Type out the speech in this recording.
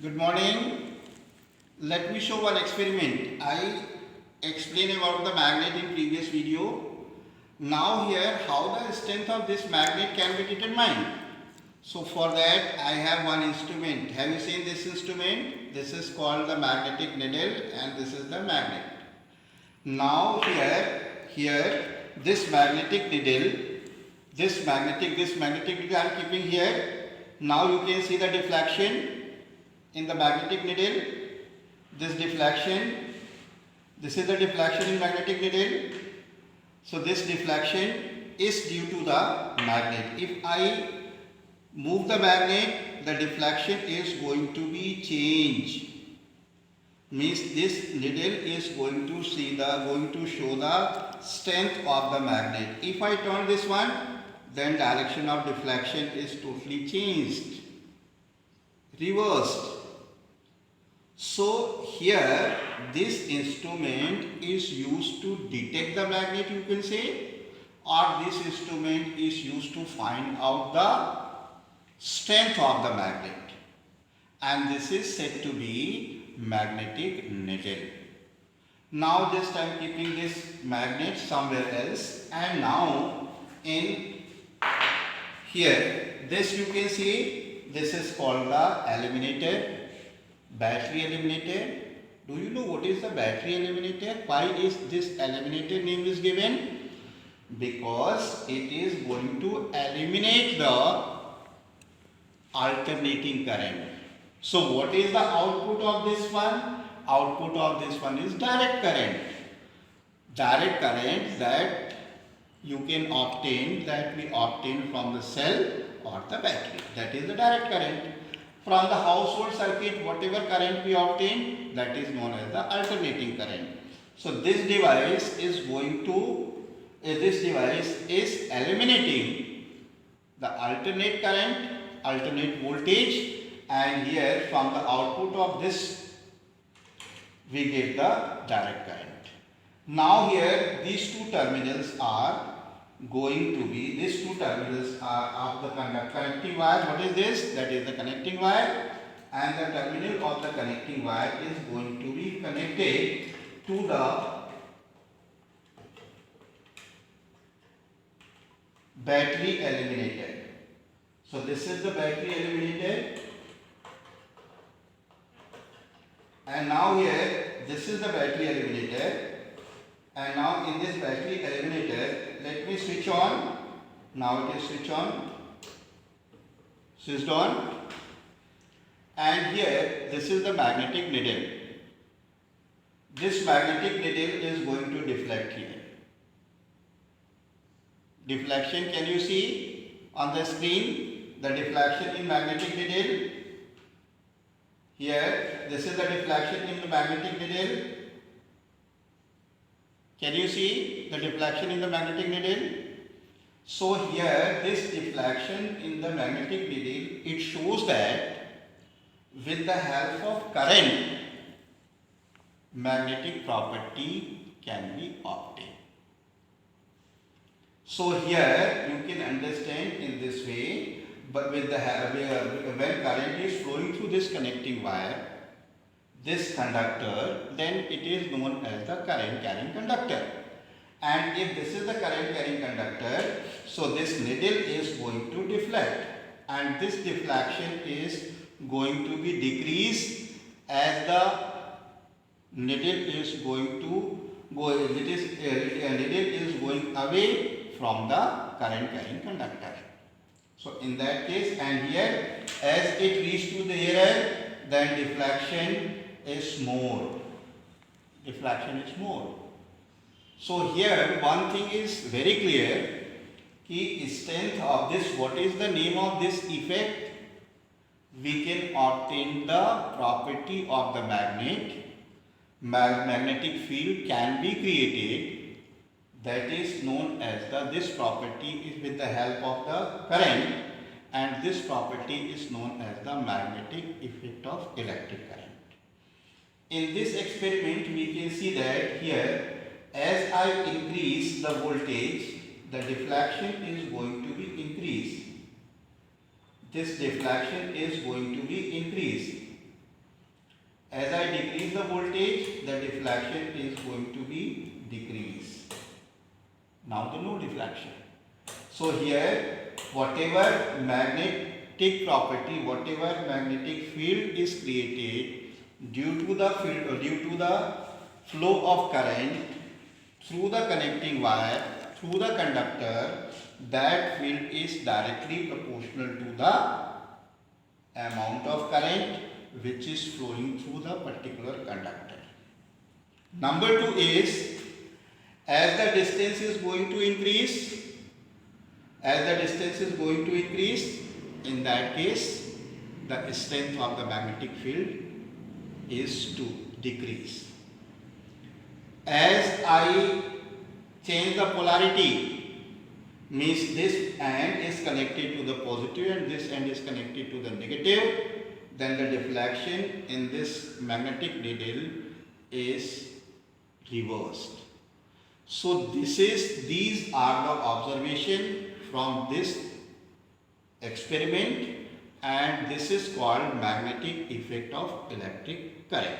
Good morning. Let me show one experiment. I explained about the magnet in previous video. Now here how the strength of this magnet can be determined. So for that I have one instrument. Have you seen this instrument? This is called the magnetic needle and this is the magnet. Now here this magnetic needle I am keeping here. Now you can see the deflection in the magnetic needle. This is the deflection in magnetic needle. So this deflection is due to the magnet. If I move the magnet, the deflection is going to be changed. Means this needle is going to show the strength of the magnet. If I turn this one, then direction of deflection is totally changed, reversed. So here this instrument is used to detect the magnet, you can say, or this instrument is used to find out the strength of the magnet, and this is said to be magnetic needle. Now just I am keeping this magnet somewhere else, and now in here this you can see, this is called the eliminator, battery eliminator. Do you know what is the battery eliminator? Why is this eliminator name is given? Because it is going to eliminate the alternating current. So what is the output of this one? Output of this one is direct current. Direct current that you can obtain, that we obtain from the cell or the battery. That is the direct current. From the household circuit, whatever current we obtain, that is known as the alternating current. So this device is eliminating the alternate current, alternate voltage, and here from the output of this we get the direct current. Now here these two terminals are of the connecting wire. What is this? That is the connecting wire, and the terminal of the connecting wire is going to be connected to the battery eliminator. So this is the battery eliminator, and now here this is the battery eliminator, and now in this battery eliminator, let me switch on. Now it is switched on, and here this is the magnetic needle. This magnetic needle is going to deflect here. Deflection, can you see on the screen the deflection in magnetic needle? Here this is the deflection in the magnetic needle. Can you see the deflection in the magnetic needle? So here this deflection in the magnetic needle, it shows that with the help of current, magnetic property can be obtained. So here you can understand in this way, but with the when current is flowing through this connecting wire, this conductor, then it is known as the current carrying conductor. And if this is the current carrying conductor, so this needle is going to deflect, and this deflection is going to be decreased as the needle is going away from the current carrying conductor. So in that case, and here as it reaches to the here, then deflection is more. So here one thing is very clear, कि strength of this, what is the name of this effect? We can obtain the property of the magnet. Magnetic field can be created, that is known as this property is with the help of the current, and this property is known as the magnetic effect of electric current. In this experiment we can see that here, as I increase the voltage, the deflection is going to be increased. This deflection is going to be increased. the voltage, the deflection is going to be decreased. Now the no deflection. So here whatever magnetic property, whatever magnetic field is created due to the flow of current through the connecting wire, through the conductor, that field is directly proportional to the amount of current which is flowing through the particular conductor. Number 2 is, as the distance is going to increase, in that case the strength of the magnetic field is to decrease. As I change the polarity, means this end is connected to the positive and this end is connected to the negative, then the deflection in this magnetic needle is reversed. So these are the observation from this experiment, and this is called magnetic effect of electric current.